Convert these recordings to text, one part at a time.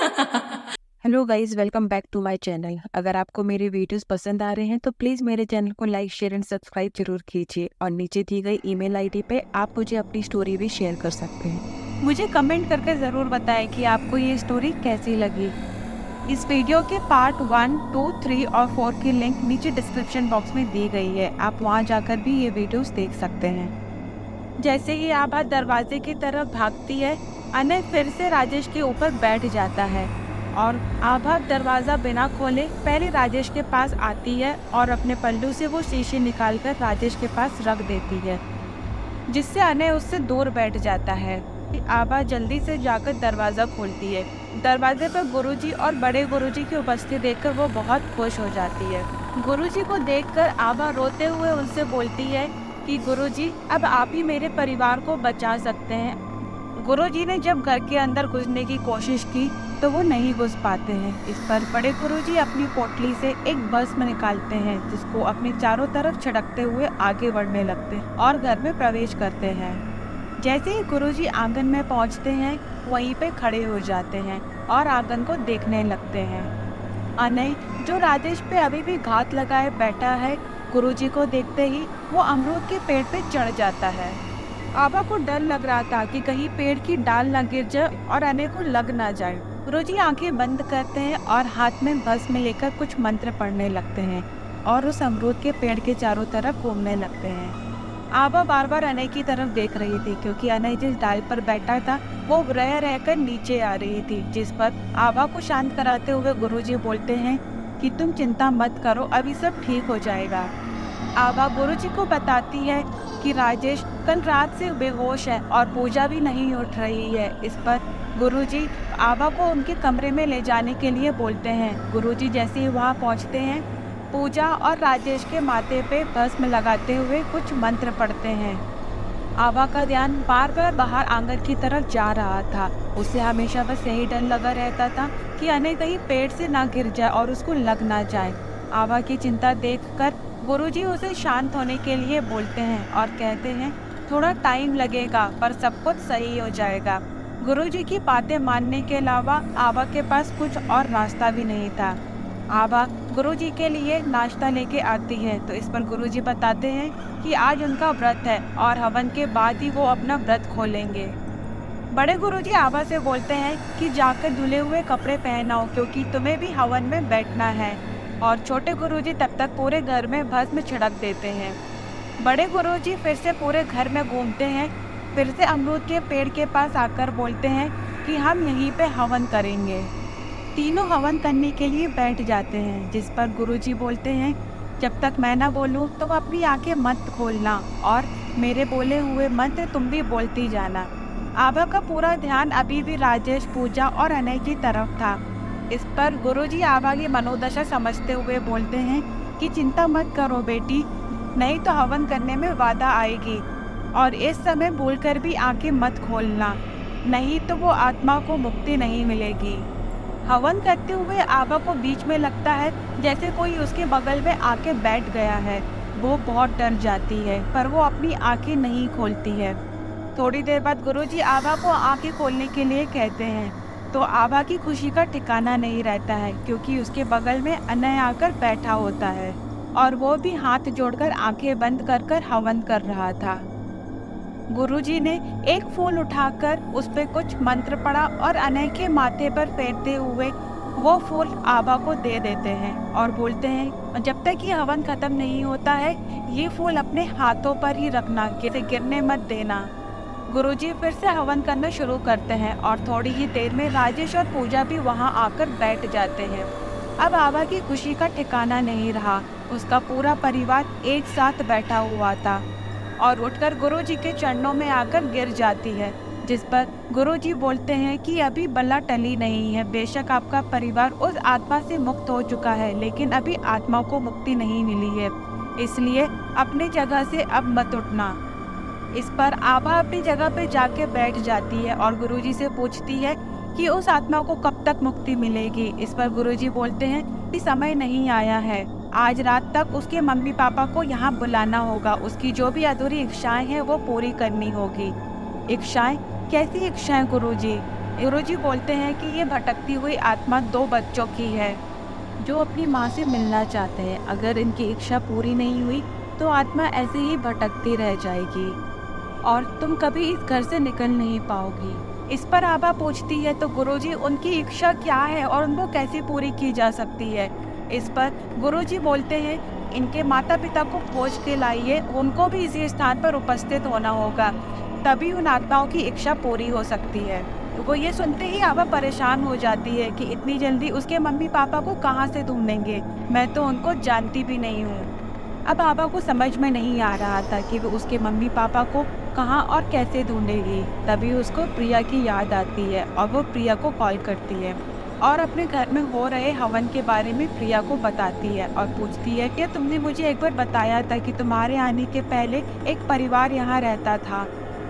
Hello guys, welcome back to my channel. अगर आपको मेरे वीडियोस पसंद आ रहे हैं तो प्लीज़ मेरे चैनल को लाइक, शेयर एंड सब्सक्राइब जरूर कीजिए और नीचे दी गई ईमेल आईडी पे आप मुझे अपनी स्टोरी भी शेयर कर सकते हैं। मुझे कमेंट करके ज़रूर बताएं कि आपको ये स्टोरी कैसी लगी। इस वीडियो के पार्ट 1, 2, 3 और 4 की लिंक नीचे डिस्क्रिप्शन बॉक्स में दी गई है। आप वहाँ जाकर भी ये वीडियोस देख सकते हैं। जैसे ही आभा दरवाजे की तरफ भागती है, अनय फिर से राजेश के ऊपर बैठ जाता है और आभा दरवाजा बिना खोले पहले राजेश के पास आती है और अपने पल्लू से वो शीशी निकालकर राजेश के पास रख देती है, जिससे अनय उससे दूर बैठ जाता है। आभा जल्दी से जाकर दरवाजा खोलती है। दरवाजे पर गुरुजी और बड़े गुरुजी की उपस्थिति देखकर वो बहुत खुश हो जाती है। गुरुजी को देखकर आभा रोते हुए उनसे बोलती है कि गुरुजी, अब आप ही मेरे परिवार को बचा सकते हैं। गुरुजी ने जब घर के अंदर घुसने की कोशिश की तो वो नहीं घुस पाते हैं। इस पर बड़े गुरुजी अपनी पोटली से एक भस्म निकालते हैं, जिसको अपने चारों तरफ छिड़कते हुए आगे बढ़ने लगते हैं और घर में प्रवेश करते हैं। जैसे ही गुरुजी आंगन में पहुंचते हैं, वहीं पे खड़े हो जाते हैं और आंगन को देखने लगते हैं। अनय, जो राजेश पे अभी भी घात लगाए बैठा है, गुरुजी को देखते ही वो अमरूद के पेड़ पे चढ़ जाता है। आभा को डर लग रहा था कि कहीं पेड़ की डाल न गिर जाए और अनय को लग ना जाए। गुरुजी आंखें बंद करते हैं और हाथ में भस्म लेकर कुछ मंत्र पढ़ने लगते हैं और उस अमरूद के पेड़ के चारों तरफ घूमने लगते हैं। आभा बार बार अनय की तरफ देख रही थी, क्योंकि अनय जिस डाल पर बैठा था वो रह रहकर नीचे आ रही थी, जिस पर आभा को शांत कराते हुए गुरुजी बोलते हैं कि तुम चिंता मत करो, अभी सब ठीक हो जाएगा। आभा गुरुजी को बताती है कि राजेश कल रात से बेहोश है और पूजा भी नहीं उठ रही है। इस पर गुरुजी आभा को उनके कमरे में ले जाने के लिए बोलते हैं। गुरुजी जैसे ही वहां पहुंचते हैं, पूजा और राजेश के माथे पे भस्म लगाते हुए कुछ मंत्र पढ़ते हैं। आभा का ध्यान बार बार बाहर आंगन की तरफ जा रहा था। उसे हमेशा बस यही डर लगा रहता था कि अनय कहीं पेड़ से ना गिर जाए और उसको लग ना जाए। आभा की चिंता देखकर गुरुजी उसे शांत होने के लिए बोलते हैं और कहते हैं, थोड़ा टाइम लगेगा पर सब कुछ सही हो जाएगा। गुरुजी की बातें मानने के अलावा आभा के पास कुछ और रास्ता भी नहीं था। आभा गुरुजी के लिए नाश्ता लेके आती है, तो इस पर गुरुजी बताते हैं कि आज उनका व्रत है और हवन के बाद ही वो अपना व्रत खोलेंगे। बड़े गुरुजी आभा से बोलते हैं कि जाकर धुले हुए कपड़े पहनाओ, क्योंकि तुम्हें भी हवन में बैठना है। और छोटे गुरुजी तब तक पूरे घर में भस्म छिड़क देते हैं। बड़े गुरुजी फिर से पूरे घर में घूमते हैं, फिर से अमरूद के पेड़ के पास आकर बोलते हैं कि हम यहीं पे हवन करेंगे। तीनों हवन करने के लिए बैठ जाते हैं, जिस पर गुरुजी बोलते हैं, जब तक मैं ना बोलूं तो अपनी आंखें मत खोलना और मेरे बोले हुए मंत्र तुम भी बोलती जाना। आभा का पूरा ध्यान अभी भी राजेश, पूजा और अनय की तरफ था। इस पर गुरुजी आभा की मनोदशा समझते हुए बोलते हैं कि चिंता मत करो बेटी, नहीं तो हवन करने में बाधा आएगी और इस समय भूलकर भी आंखें मत खोलना, नहीं तो वो आत्मा को मुक्ति नहीं मिलेगी। हवन करते हुए आभा को बीच में लगता है जैसे कोई उसके बगल में आके बैठ गया है। वो बहुत डर जाती है, पर वो अपनी आंखें नहीं खोलती है। थोड़ी देर बाद गुरुजी आभा को आंखें खोलने के लिए कहते हैं, तो आभा की खुशी का ठिकाना नहीं रहता है, क्योंकि उसके बगल में अनय आकर बैठा होता है और वो भी हाथ जोड़कर आंखें बंद कर हवन कर रहा था। गुरुजी ने एक फूल उठाकर उस पे कुछ मंत्र पढ़ा और अनय के माथे पर फेरते हुए वो फूल आभा को दे देते हैं और बोलते हैं, जब तक ये हवन खत्म नहीं होता है ये फूल अपने हाथों पर ही रखना, गिरने मत देना। गुरुजी फिर से हवन करना शुरू करते हैं और थोड़ी ही देर में राजेश और पूजा भी वहां आकर बैठ जाते हैं। अब आभा की खुशी का ठिकाना नहीं रहा। उसका पूरा परिवार एक साथ बैठा हुआ था और उठकर गुरुजी के चरणों में आकर गिर जाती है, जिस पर गुरुजी बोलते हैं कि अभी बला टली नहीं है। बेशक आपका परिवार उस आत्मा से मुक्त हो चुका है, लेकिन अभी आत्मा को मुक्ति नहीं मिली है, इसलिए अपनी जगह से अब मत उठना। इस पर आभा अपनी जगह पे जाके बैठ जाती है और गुरुजी से पूछती है कि उस आत्मा को कब तक मुक्ति मिलेगी। इस पर गुरुजी बोलते हैं कि समय नहीं आया है, आज रात तक उसके मम्मी पापा को यहाँ बुलाना होगा, उसकी जो भी अधूरी इच्छाएं हैं वो पूरी करनी होगी। इच्छाएं? कैसी इच्छाएं गुरुजी? गुरुजी बोलते हैं कि ये भटकती हुई आत्मा 2 बच्चों की है जो अपनी माँ से मिलना चाहते हैं। अगर इनकी इच्छा पूरी नहीं हुई तो आत्मा ऐसे ही भटकती रह जाएगी और तुम कभी इस घर से निकल नहीं पाओगी। इस पर आभा पूछती है तो गुरुजी उनकी इच्छा क्या है और उनको कैसे पूरी की जा सकती है। इस पर गुरुजी बोलते हैं इनके माता पिता को खोज के लाइए, उनको भी इसी स्थान पर उपस्थित होना होगा, तभी उन आत्माओं की इच्छा पूरी हो सकती है। वो ये सुनते ही आभा परेशान हो जाती है कि इतनी जल्दी उसके मम्मी पापा को कहाँ से ढूंढेंगे, मैं तो उनको जानती भी नहीं हूँ। अब आभा को समझ में नहीं आ रहा था कि वो उसके मम्मी पापा को कहाँ और कैसे ढूंढेगी। तभी उसको प्रिया की याद आती है और वो प्रिया को कॉल करती है और अपने घर में हो रहे हवन के बारे में प्रिया को बताती है और पूछती है कि तुमने मुझे एक बार बताया था कि तुम्हारे आने के पहले एक परिवार यहाँ रहता था,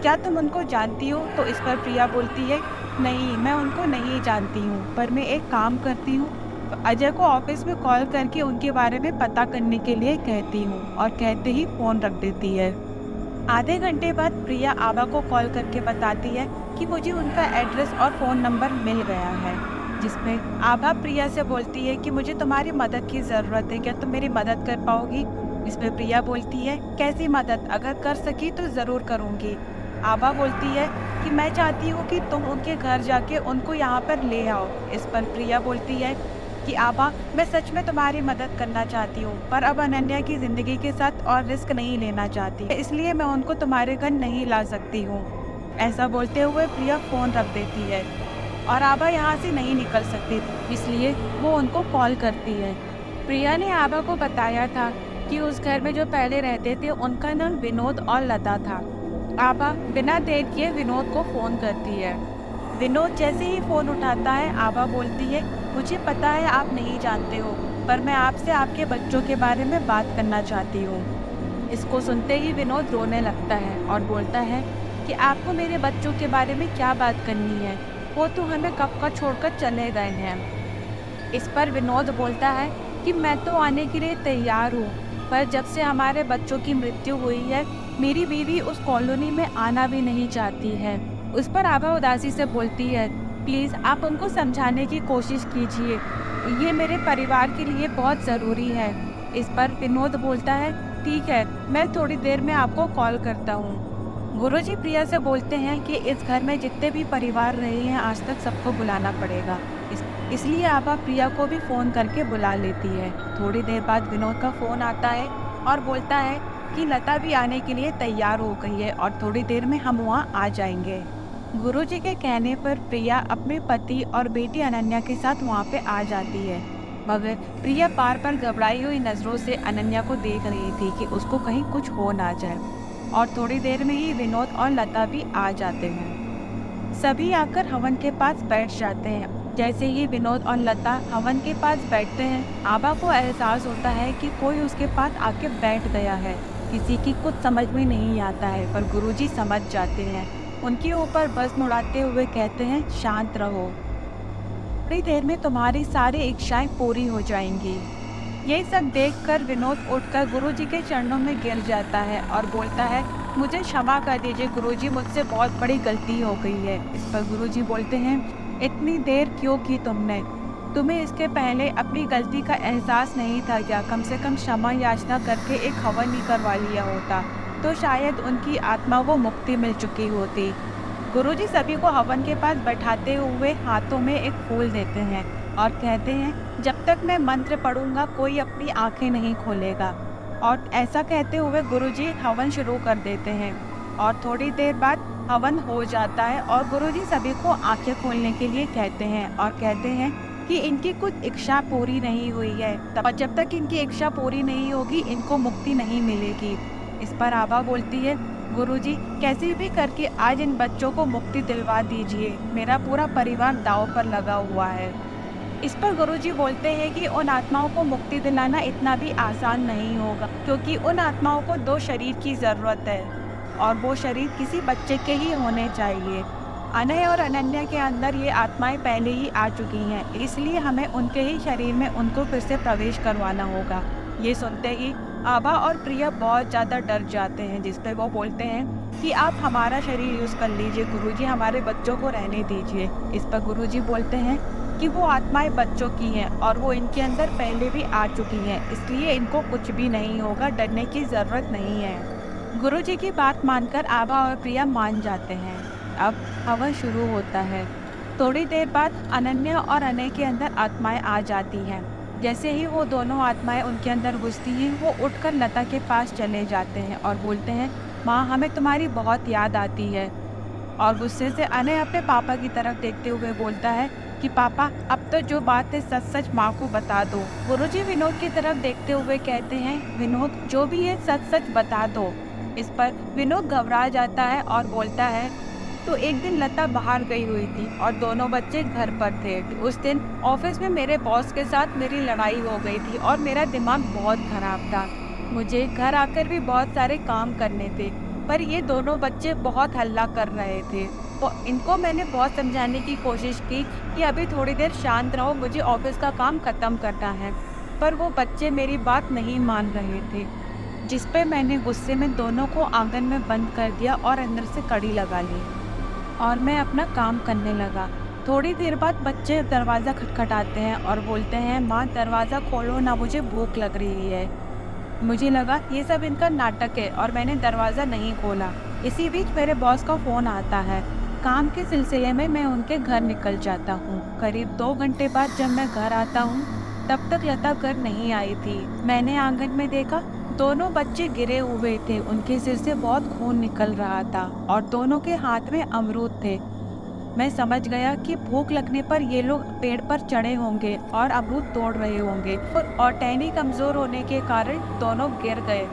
क्या तुम उनको जानती हो? तो इस पर प्रिया बोलती है नहीं, मैं उनको नहीं जानती हूँ, पर मैं एक काम करती हूँ, अजय को ऑफिस में कॉल करके उनके बारे में पता करने के लिए कहती हूँ, और कहते ही फोन रख देती है। आधे घंटे बाद प्रिया आभा को कॉल करके बताती है कि मुझे उनका एड्रेस और फ़ोन नंबर मिल गया है, जिसमें आभा प्रिया से बोलती है कि मुझे तुम्हारी मदद की ज़रूरत है, क्या तुम मेरी मदद कर पाओगी? इसमें प्रिया बोलती है कैसी मदद, अगर कर सकी तो ज़रूर करूँगी। आभा बोलती है कि मैं चाहती हूँ कि तुम उनके घर जाके उनको यहाँ पर ले आओ। इस पर प्रिया बोलती है कि आभा, मैं सच में तुम्हारी मदद करना चाहती हूँ, पर अब अनन्या की ज़िंदगी के साथ और रिस्क नहीं लेना चाहती, इसलिए मैं उनको तुम्हारे घर नहीं ला सकती हूँ। ऐसा बोलते हुए प्रिया फ़ोन रख देती है और आभा यहाँ से नहीं निकल सकती, इसलिए वो उनको कॉल करती है। प्रिया ने आभा को बताया था कि उस घर में जो पहले रहते थे उनका नाम विनोद और लता था। आभा बिना देर किए विनोद को फ़ोन करती है। विनोद जैसे ही फ़ोन उठाता है आभा बोलती है मुझे पता है आप नहीं जानते हो, पर मैं आपसे आपके बच्चों के बारे में बात करना चाहती हूँ। इसको सुनते ही विनोद रोने लगता है और बोलता है कि आपको मेरे बच्चों के बारे में क्या बात करनी है, वो तो हमें कब का छोड़कर चले गए हैं। इस पर विनोद बोलता है कि मैं तो आने के लिए तैयार हूँ, पर जब से हमारे बच्चों की मृत्यु हुई है मेरी बीवी उस कॉलोनी में आना भी नहीं चाहती है। उस पर आभा उदासी से बोलती है प्लीज़ आप उनको समझाने की कोशिश कीजिए, ये मेरे परिवार के लिए बहुत ज़रूरी है। इस पर विनोद बोलता है ठीक है, मैं थोड़ी देर में आपको कॉल करता हूँ। गुरुजी प्रिया से बोलते हैं कि इस घर में जितने भी परिवार रहे हैं आज तक सबको बुलाना पड़ेगा, इसलिए आभा प्रिया को भी फ़ोन करके बुला लेती है। थोड़ी देर बाद विनोद का फ़ोन आता है और बोलता है कि लता भी आने के लिए तैयार हो गई है और थोड़ी देर में हम वहाँ आ जाएंगे। गुरुजी के कहने पर प्रिया अपने पति और बेटी अनन्या के साथ वहाँ पे आ जाती है, मगर प्रिया बार बार घबराई हुई नज़रों से अनन्या को देख रही थी कि उसको कहीं कुछ हो ना जाए। और थोड़ी देर में ही विनोद और लता भी आ जाते हैं। सभी आकर हवन के पास बैठ जाते हैं। जैसे ही विनोद और लता हवन के पास बैठते हैं आभा को एहसास होता है कि कोई उसके पास आके बैठ गया है। किसी की कुछ समझ में नहीं आता है, पर गुरुजी समझ जाते हैं। उनके ऊपर भस्म उड़ाते हुए कहते हैं शांत रहो, थोड़ी देर में तुम्हारी सारी इच्छाएं पूरी हो जाएंगी। ये सब देखकर विनोद उठकर गुरुजी के चरणों में गिर जाता है और बोलता है मुझे क्षमा कर दीजिए गुरुजी, मुझसे बहुत बड़ी गलती हो गई है। इस पर गुरुजी बोलते हैं इतनी देर क्यों की तुमने, तुम्हें इसके पहले अपनी गलती का एहसास नहीं था क्या? कम से कम क्षमा याचना करके एक हवन ही करवा लिया होता तो शायद उनकी आत्मा को मुक्ति मिल चुकी होती। गुरुजी सभी को हवन के पास बैठाते हुए हाथों में एक फूल देते हैं और कहते हैं जब तक मैं मंत्र पढ़ूंगा कोई अपनी आंखें नहीं खोलेगा। और ऐसा कहते हुए गुरुजी हवन शुरू कर देते हैं और थोड़ी देर बाद हवन हो जाता है और गुरुजी सभी को आंखें खोलने के लिए कहते हैं और कहते हैं कि इनकी कुछ इच्छा पूरी नहीं हुई है और जब तक इनकी इच्छा पूरी नहीं होगी इनको मुक्ति नहीं मिलेगी। इस पर आभा बोलती है गुरुजी कैसे भी करके आज इन बच्चों को मुक्ति दिलवा दीजिए, मेरा पूरा परिवार दांव पर लगा हुआ है। इस पर गुरुजी बोलते हैं कि उन आत्माओं को मुक्ति दिलाना इतना भी आसान नहीं होगा, क्योंकि उन आत्माओं को 2 शरीर की ज़रूरत है और वो शरीर किसी बच्चे के ही होने चाहिए। अनय और अनन्या के अंदर ये आत्माएं पहले ही आ चुकी हैं, इसलिए हमें उनके ही शरीर में उनको फिर से प्रवेश करवाना होगा। ये सुनते ही आभा और प्रिया बहुत ज़्यादा डर जाते हैं, जिस पर वो बोलते हैं कि आप हमारा शरीर यूज़ कर लीजिए गुरुजी, हमारे बच्चों को रहने दीजिए। इस पर गुरुजी बोलते हैं कि वो आत्माएँ बच्चों की हैं और वो इनके अंदर पहले भी आ चुकी हैं, इसलिए इनको कुछ भी नहीं होगा, डरने की ज़रूरत नहीं है। गुरुजी की बात मानकर आभा और प्रिया मान जाते हैं। अब हवन शुरू होता है। थोड़ी देर बाद अनन्या और अनय के अंदर आत्माएँ आ जाती हैं। जैसे ही वो दोनों आत्माएँ उनके अंदर घुसती हैं, वो उठकर लता के पास चले जाते हैं और बोलते हैं, माँ हमें तुम्हारी बहुत याद आती है। और गुस्से से अनय अपने पापा की तरफ देखते हुए बोलता है कि पापा अब तो जो बात है सच सच माँ को बता दो। गुरुजी विनोद की तरफ देखते हुए कहते हैं, विनोद जो भी है सच सच बता दो। इस पर विनोद घबरा जाता है और बोलता है, तो एक दिन लता बाहर गई हुई थी और दोनों बच्चे घर पर थे। उस दिन ऑफिस में मेरे बॉस के साथ मेरी लड़ाई हो गई थी और मेरा दिमाग बहुत खराब था। मुझे घर आकर भी बहुत सारे काम करने थे, पर ये दोनों बच्चे बहुत हल्ला कर रहे थे। तो इनको मैंने बहुत समझाने की कोशिश की कि अभी थोड़ी देर शांत रहो, मुझे ऑफिस का काम खत्म करना है, पर वो बच्चे मेरी बात नहीं मान रहे थे। जिस पे मैंने गुस्से में दोनों को आंगन में बंद कर दिया और अंदर से कड़ी लगा ली और मैं अपना काम करने लगा। थोड़ी देर बाद बच्चे दरवाज़ा खटखटाते हैं और बोलते हैं, माँ दरवाज़ा खोलो ना, मुझे भूख लग रही है। मुझे लगा ये सब इनका नाटक है और मैंने दरवाज़ा नहीं खोला। इसी बीच मेरे बॉस का फ़ोन आता है। काम के सिलसिले में मैं उनके घर निकल जाता हूँ। करीब 2 घंटे बाद जब मैं घर आता हूँ, तब तक लता घर नहीं आई थी। मैंने आंगन में देखा, दोनों बच्चे गिरे हुए थे, उनके सिर से बहुत खून निकल रहा था और दोनों के हाथ में अमरूद थे। मैं समझ गया कि भूख लगने पर ये लोग पेड़ पर चढ़े होंगे और अमरूद तोड़ रहे होंगे और टहनी कमजोर होने के कारण दोनों गिर गए।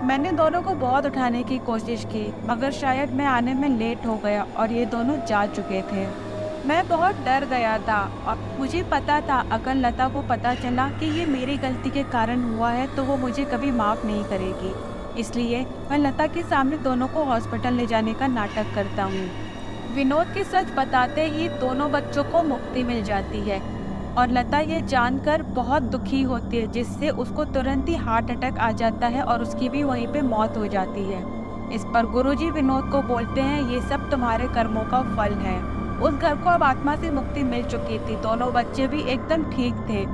मैंने दोनों को बहुत उठाने की कोशिश की, मगर शायद मैं आने में लेट हो गया और ये दोनों जा चुके थे। मैं बहुत डर गया था और मुझे पता था अगर लता को पता चला कि ये मेरी गलती के कारण हुआ है तो वो मुझे कभी माफ़ नहीं करेगी। इसलिए मैं लता के सामने दोनों को हॉस्पिटल ले जाने का नाटक करता हूँ। विनोद के सच बताते ही दोनों बच्चों को मुक्ति मिल जाती है और लता ये जानकर बहुत दुखी होती है, जिससे उसको तुरंत ही हार्ट अटैक आ जाता है और उसकी भी वहीं पे मौत हो जाती है। इस पर गुरुजी विनोद को बोलते हैं, ये सब तुम्हारे कर्मों का फल है। उस घर को अब आत्मा से मुक्ति मिल चुकी थी, दोनों बच्चे भी एकदम ठीक थे,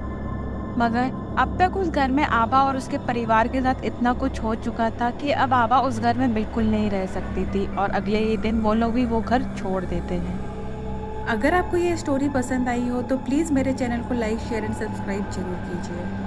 मगर अब तक उस घर में आभा और उसके परिवार के साथ इतना कुछ हो चुका था कि अब आभा उस घर में बिल्कुल नहीं रह सकती थी और अगले ही दिन वो लोग भी वो घर छोड़ देते हैं। अगर आपको ये स्टोरी पसंद आई हो तो प्लीज़ मेरे चैनल को लाइक शेयर एंड सब्सक्राइब जरूर कीजिए।